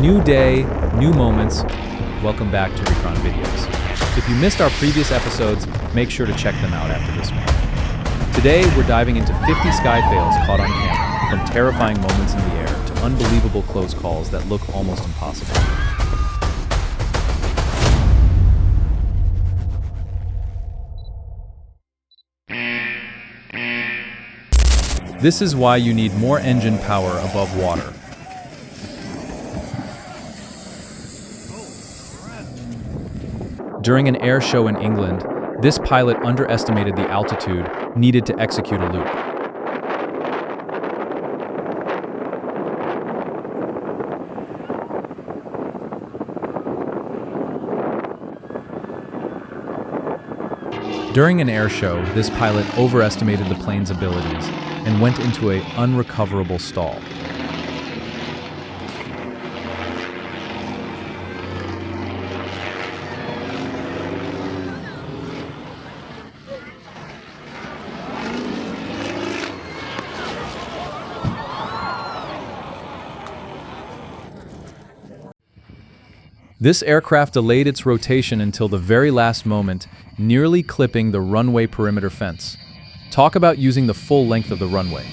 New day, new moments. Welcome back to RecronVideos. If you missed our previous episodes, make sure to check them out after this one. Today, we're diving into 50 sky fails caught on camera, from terrifying moments in the air to unbelievable close calls that look almost impossible. This is why you need more engine power above water. During an air show in England, this pilot underestimated the altitude needed to execute a loop. During an air show, this pilot overestimated the plane's abilities and went into an unrecoverable stall. This aircraft delayed its rotation until the very last moment, nearly clipping the runway perimeter fence. Talk about using the full length of the runway.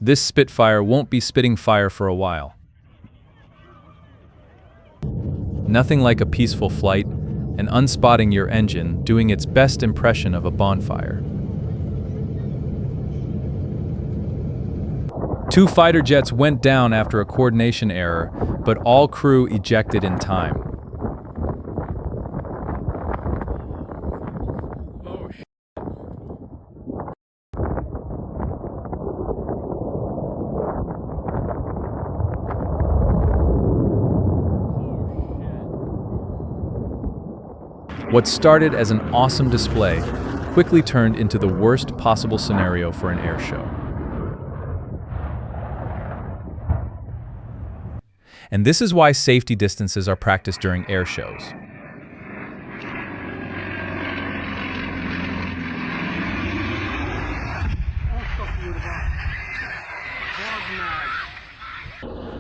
This Spitfire won't be spitting fire for a while. Nothing like a peaceful flight and unspotting your engine doing its best impression of a bonfire. Two fighter jets went down after a coordination error, but all crew ejected in time. What started as an awesome display quickly turned into the worst possible scenario for an air show. And this is why safety distances are practiced during air shows.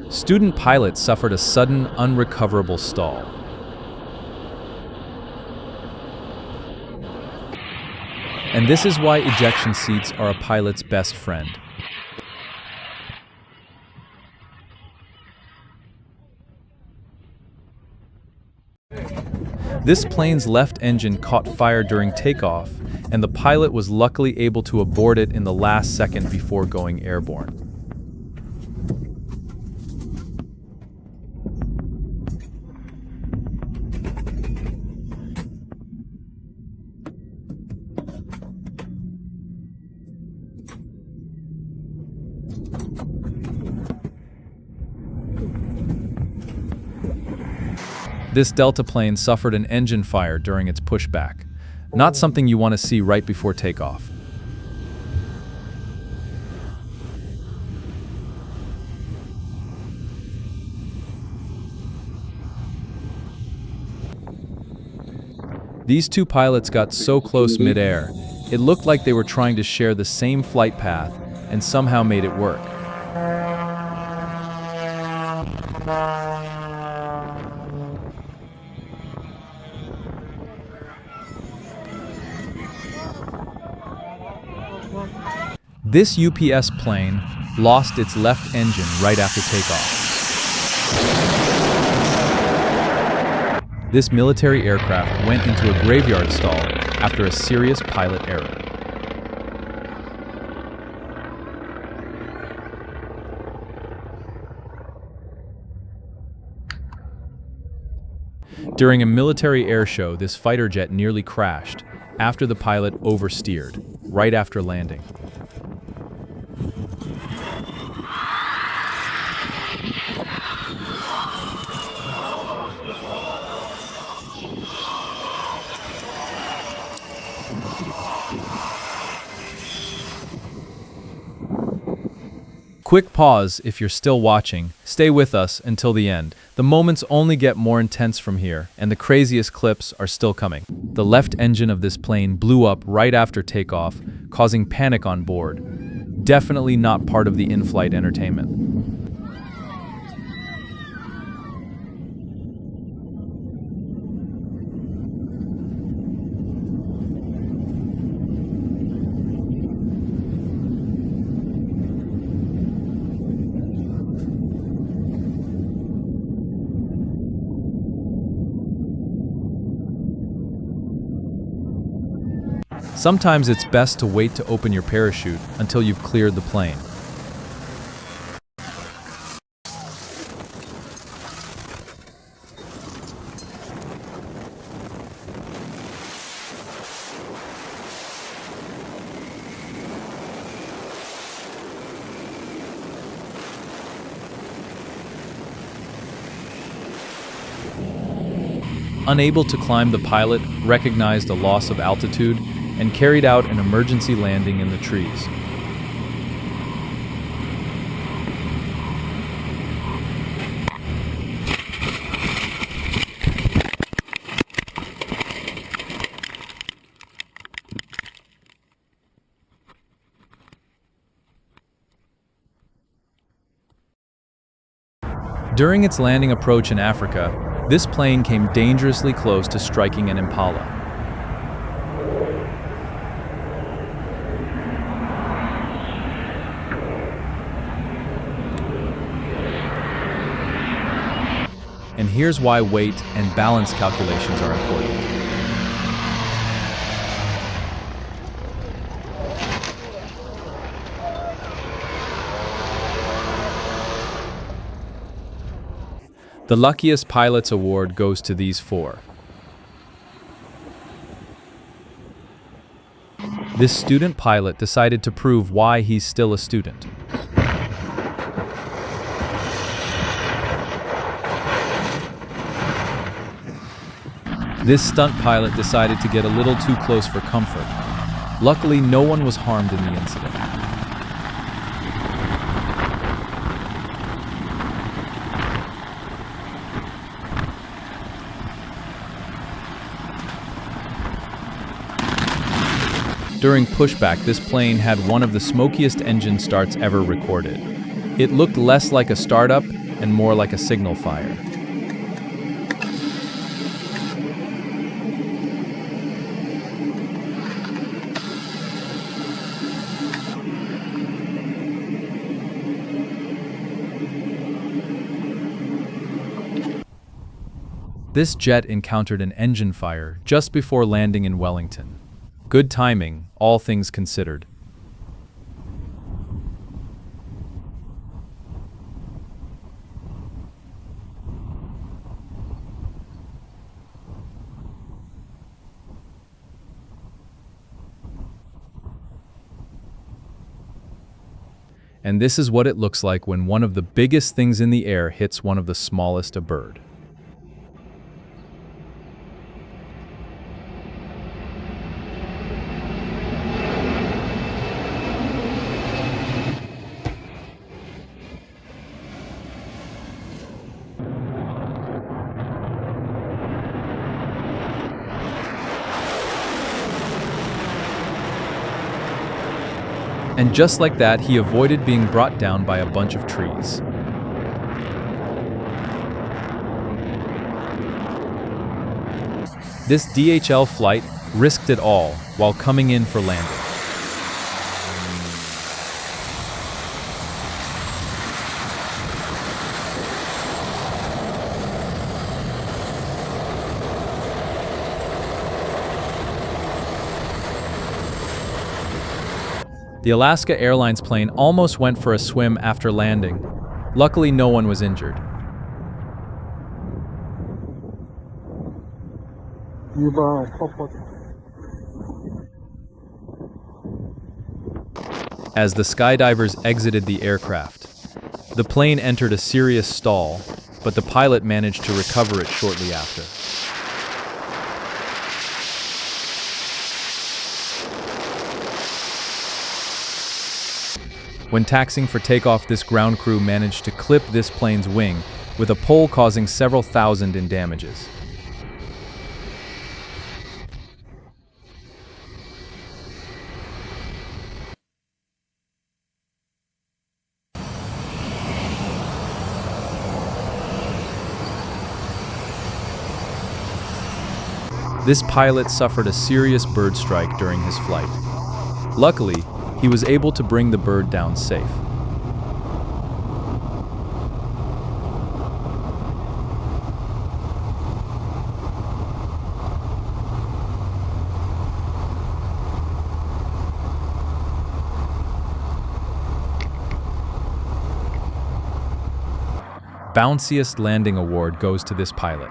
Student pilots suffered a sudden, unrecoverable stall. And this is why ejection seats are a pilot's best friend. This plane's left engine caught fire during takeoff, and the pilot was luckily able to abort it in the last second before going airborne. This Delta plane suffered an engine fire during its pushback, not something you want to see right before takeoff. These two pilots got so close mid-air, it looked like they were trying to share the same flight path and somehow made it work. This UPS plane lost its left engine right after takeoff. This military aircraft went into a graveyard stall after a serious pilot error. During a military air show, this fighter jet nearly crashed after the pilot oversteered right after landing. Quick pause if you're still watching. Stay with us until the end. The moments only get more intense from here, and the craziest clips are still coming. The left engine of this plane blew up right after takeoff, causing panic on board. Definitely not part of the in-flight entertainment. Sometimes it's best to wait to open your parachute until you've cleared the plane. Unable to climb, the pilot recognized a loss of altitude and carried out an emergency landing in the trees. During its landing approach in Africa, this plane came dangerously close to striking an impala. And here's why weight and balance calculations are important. The luckiest pilot's award goes to these four. This student pilot decided to prove why he's still a student. This stunt pilot decided to get a little too close for comfort. Luckily, no one was harmed in the incident. During pushback, this plane had one of the smokiest engine starts ever recorded. It looked less like a startup and more like a signal fire. This jet encountered an engine fire just before landing in Wellington. Good timing, all things considered. And this is what it looks like when one of the biggest things in the air hits one of the smallest, a bird. And just like that, he avoided being brought down by a bunch of trees. This DHL flight risked it all while coming in for landing. The Alaska Airlines plane almost went for a swim after landing. Luckily, no one was injured. As the skydivers exited the aircraft, the plane entered a serious stall, but the pilot managed to recover it shortly after. When taxiing for takeoff, this ground crew managed to clip this plane's wing, with a pole causing several thousand in damages. This pilot suffered a serious bird strike during his flight. Luckily, he was able to bring the bird down safe. Bounciest landing award goes to this pilot.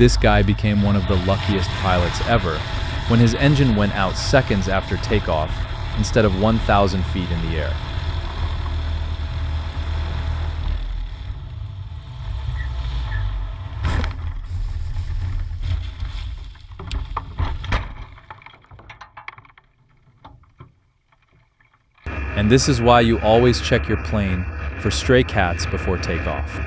This guy became one of the luckiest pilots ever when his engine went out seconds after takeoff instead of 1,000 feet in the air. And this is why you always check your plane for stray cats before takeoff.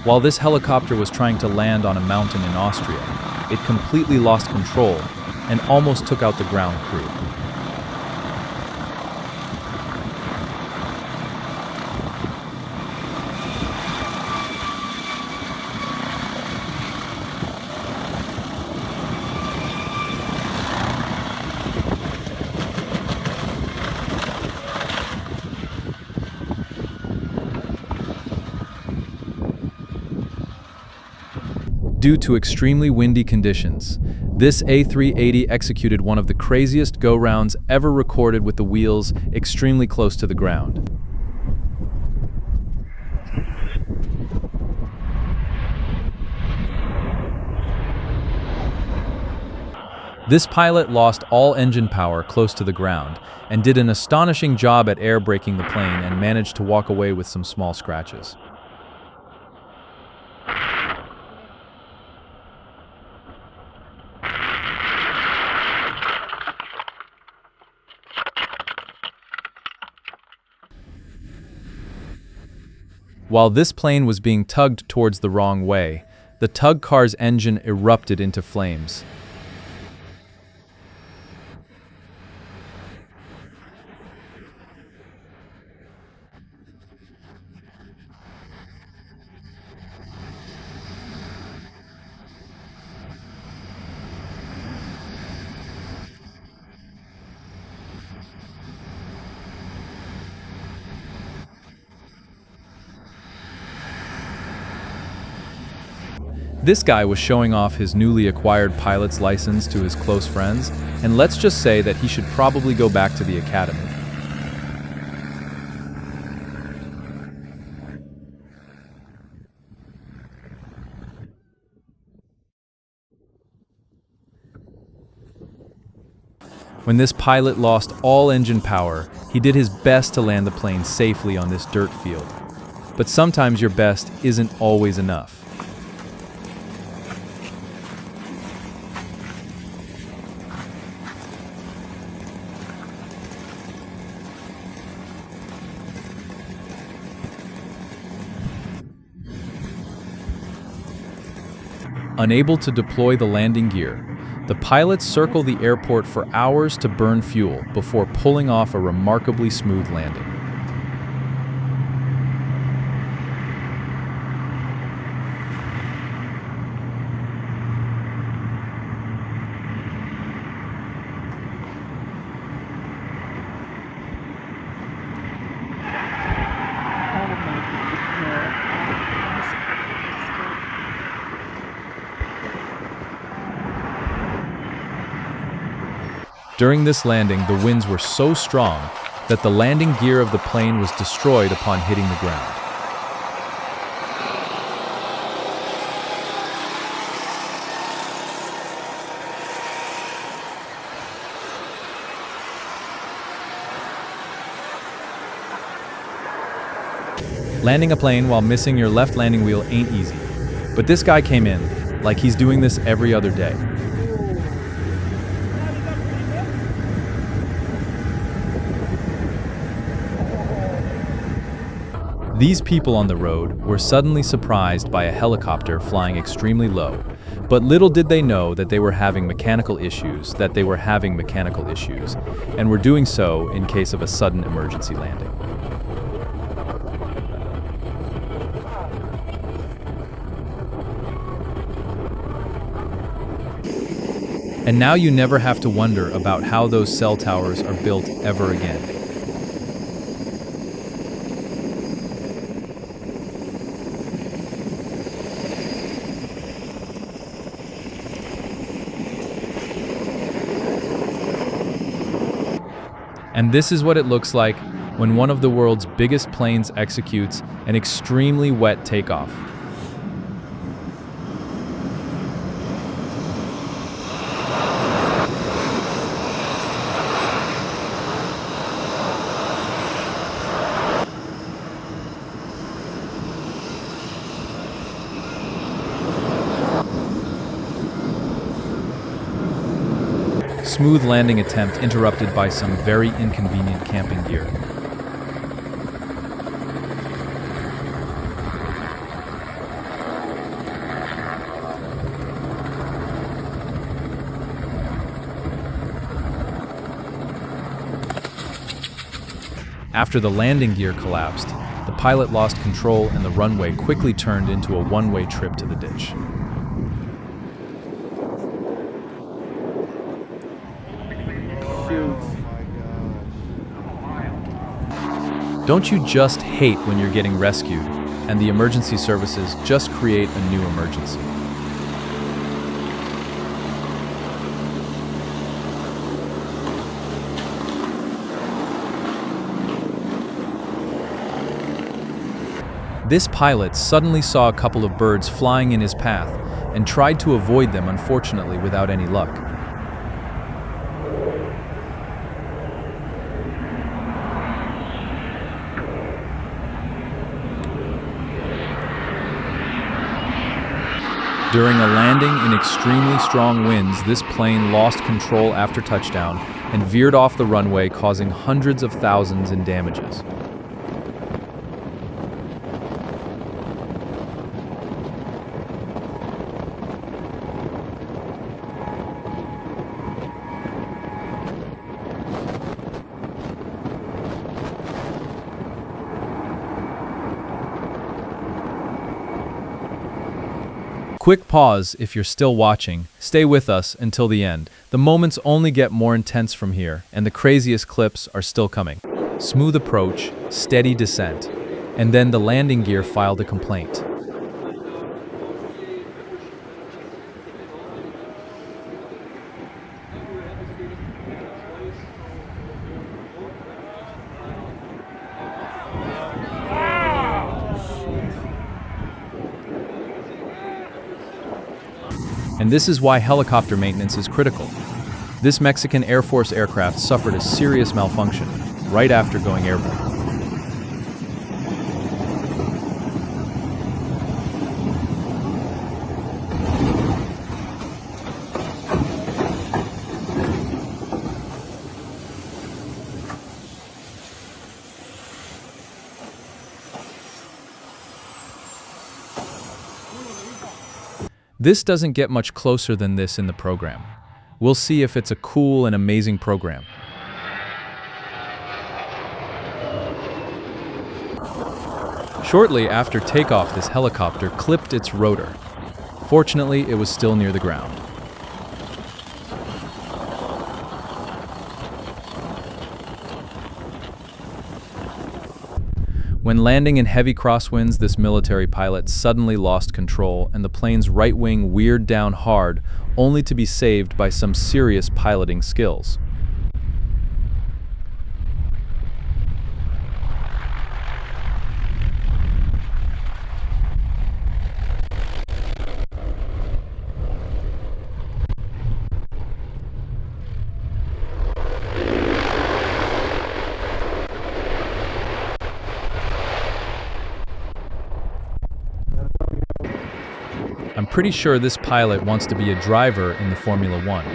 While this helicopter was trying to land on a mountain in Austria, it completely lost control and almost took out the ground crew. Due to extremely windy conditions, this A380 executed one of the craziest go-rounds ever recorded with the wheels extremely close to the ground. This pilot lost all engine power close to the ground and did an astonishing job at air braking the plane and managed to walk away with some small scratches. While this plane was being tugged towards the wrong way, the tug car's engine erupted into flames. This guy was showing off his newly acquired pilot's license to his close friends, and let's just say that he should probably go back to the academy. When this pilot lost all engine power, he did his best to land the plane safely on this dirt field. But sometimes your best isn't always enough. Unable to deploy the landing gear, the pilots circle the airport for hours to burn fuel before pulling off a remarkably smooth landing. During this landing, the winds were so strong that the landing gear of the plane was destroyed upon hitting the ground. Landing a plane while missing your left landing wheel ain't easy, but this guy came in like he's doing this every other day. These people on the road were suddenly surprised by a helicopter flying extremely low, but little did they know that they were having mechanical issues, and were doing so in case of a sudden emergency landing. And now you never have to wonder about how those cell towers are built ever again. And this is what it looks like when one of the world's biggest planes executes an extremely wet takeoff. Smooth landing attempt interrupted by some very inconvenient camping gear. After the landing gear collapsed, the pilot lost control and the runway quickly turned into a one-way trip to the ditch. Don't you just hate when you're getting rescued and the emergency services just create a new emergency? This pilot suddenly saw a couple of birds flying in his path and tried to avoid them, unfortunately without any luck. During a landing in extremely strong winds, this plane lost control after touchdown and veered off the runway, causing hundreds of thousands in damages. Quick pause if you're still watching. Stay with us until the end. The moments only get more intense from here, and the craziest clips are still coming. Smooth approach, steady descent, and then the landing gear filed a complaint. And this is why helicopter maintenance is critical. This Mexican Air Force aircraft suffered a serious malfunction right after going airborne. This doesn't get much closer than this in the program. We'll see if it's a cool and amazing program. Shortly after takeoff, this helicopter clipped its rotor. Fortunately, it was still near the ground. When landing in heavy crosswinds, this military pilot suddenly lost control and the plane's right wing veered down hard, only to be saved by some serious piloting skills. pretty sure this pilot wants to be a driver in the Formula One.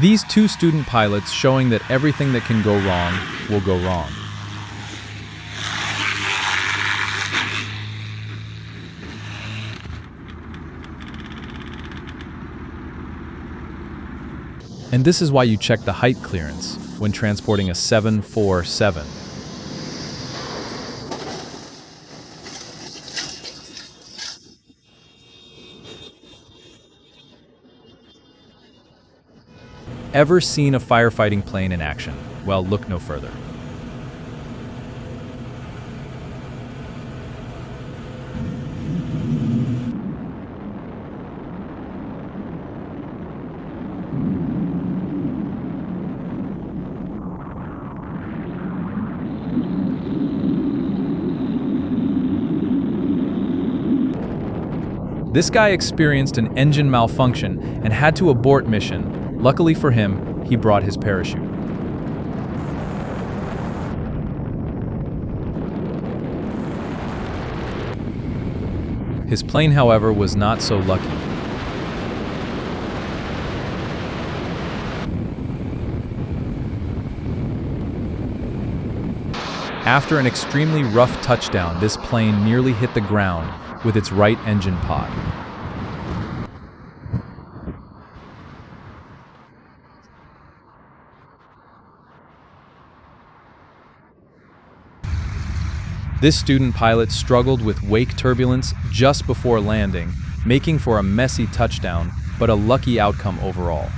These two student pilots showing that everything that can go wrong will go wrong. And this is why you check the height clearance when transporting a 747. Ever seen a firefighting plane in action? Well, look no further. This guy experienced an engine malfunction and had to abort mission. Luckily for him, he brought his parachute. His plane, however, was not so lucky. After an extremely rough touchdown, this plane nearly hit the ground with its right engine pod. This student pilot struggled with wake turbulence just before landing, making for a messy touchdown, but a lucky outcome overall.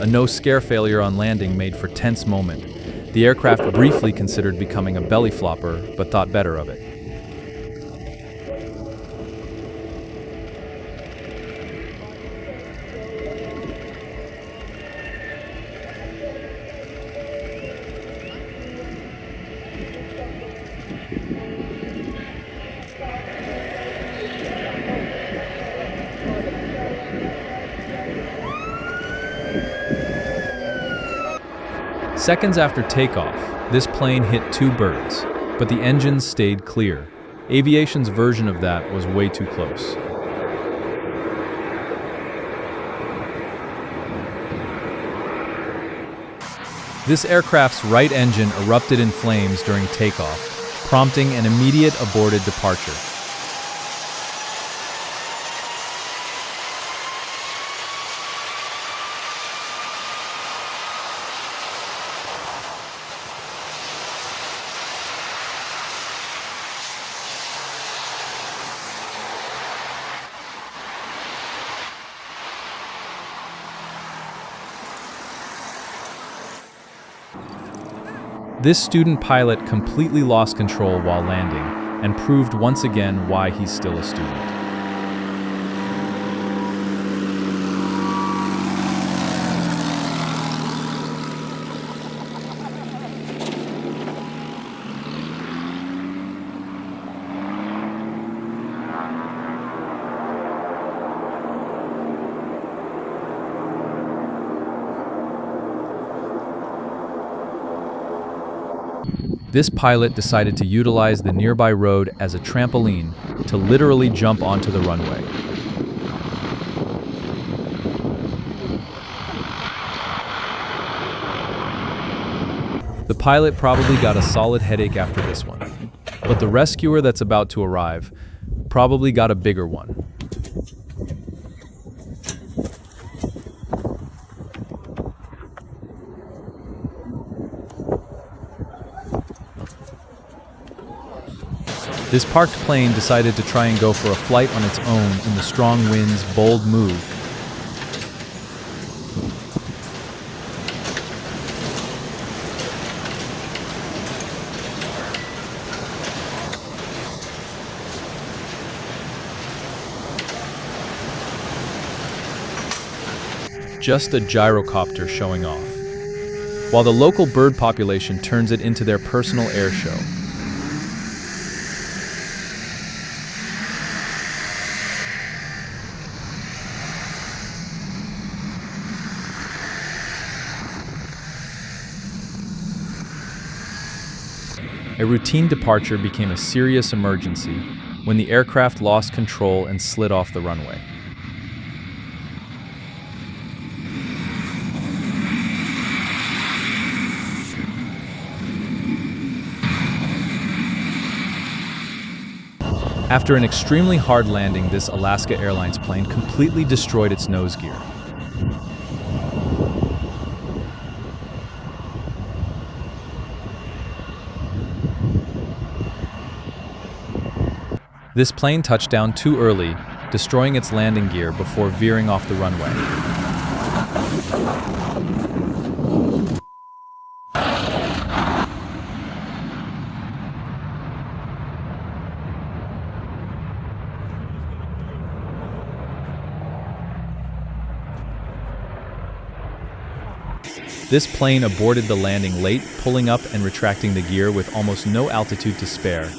A no-scare failure on landing made for tense moment. The aircraft briefly considered becoming a belly flopper, but thought better of it. Seconds after takeoff, this plane hit two birds, but the engines stayed clear. Aviation's version of that was way too close. This aircraft's right engine erupted in flames during takeoff, prompting an immediate aborted departure. This student pilot completely lost control while landing and proved once again why he's still a student. This pilot decided to utilize the nearby road as a trampoline to literally jump onto the runway. The pilot probably got a solid headache after this one, but the rescuer that's about to arrive probably got a bigger one. This parked plane decided to try and go for a flight on its own in the strong wind's bold move. just a gyrocopter showing off, while the local bird population turns it into their personal air show. A routine departure became a serious emergency when the aircraft lost control and slid off the runway. After an extremely hard landing, this Alaska Airlines plane completely destroyed its nose gear. This plane touched down too early, destroying its landing gear before veering off the runway. This plane aborted the landing late, pulling up and retracting the gear with almost no altitude to spare.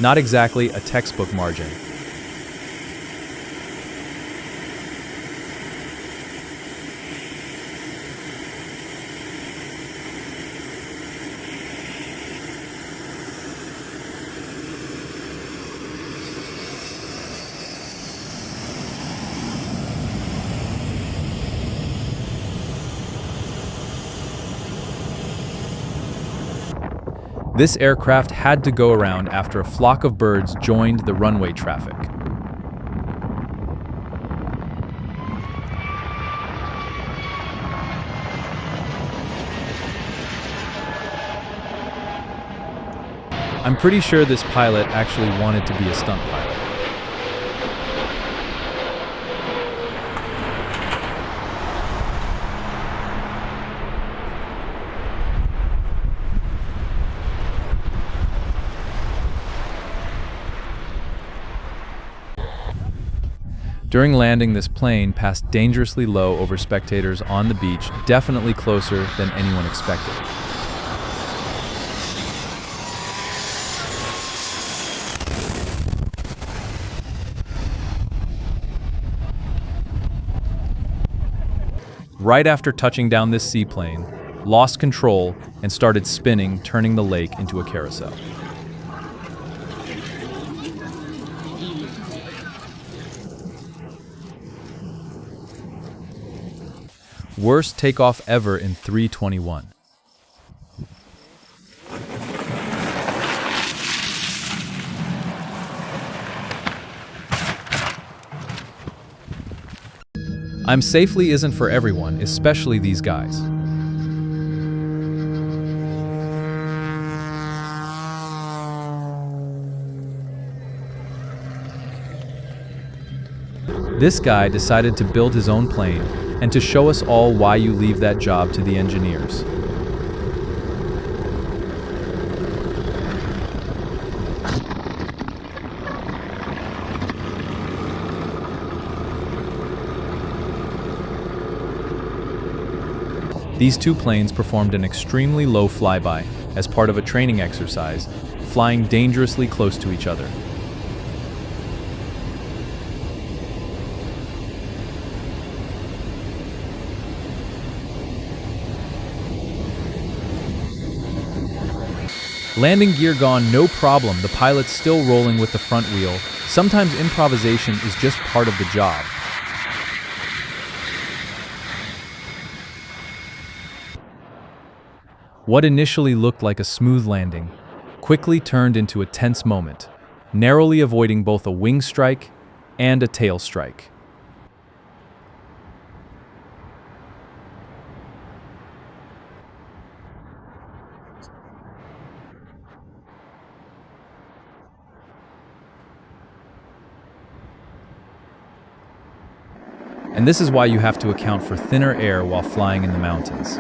Not exactly a textbook margin. This aircraft had to go around after a flock of birds joined the runway traffic. I'm pretty sure this pilot actually wanted to be a stunt pilot. During landing, this plane passed dangerously low over spectators on the beach, definitely closer than anyone expected. Right after touching down, this seaplane lost control and started spinning, turning the lake into a carousel. Worst takeoff ever in 321. I'm safely isn't for everyone, especially these guys. This guy decided to build his own plane and to show us all why you leave that job to the engineers. These two planes performed an extremely low flyby as part of a training exercise, flying dangerously close to each other. Landing gear gone, no problem. The pilot's still rolling with the front wheel. Sometimes improvisation is just part of the job. What initially looked like a smooth landing quickly turned into a tense moment, narrowly avoiding both a wing strike and a tail strike. And this is why you have to account for thinner air while flying in the mountains.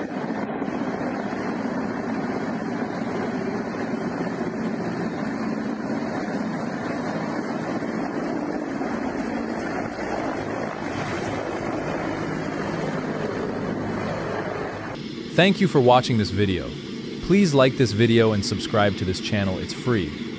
Thank you for watching this video. Please like this video and subscribe to this channel, it's free.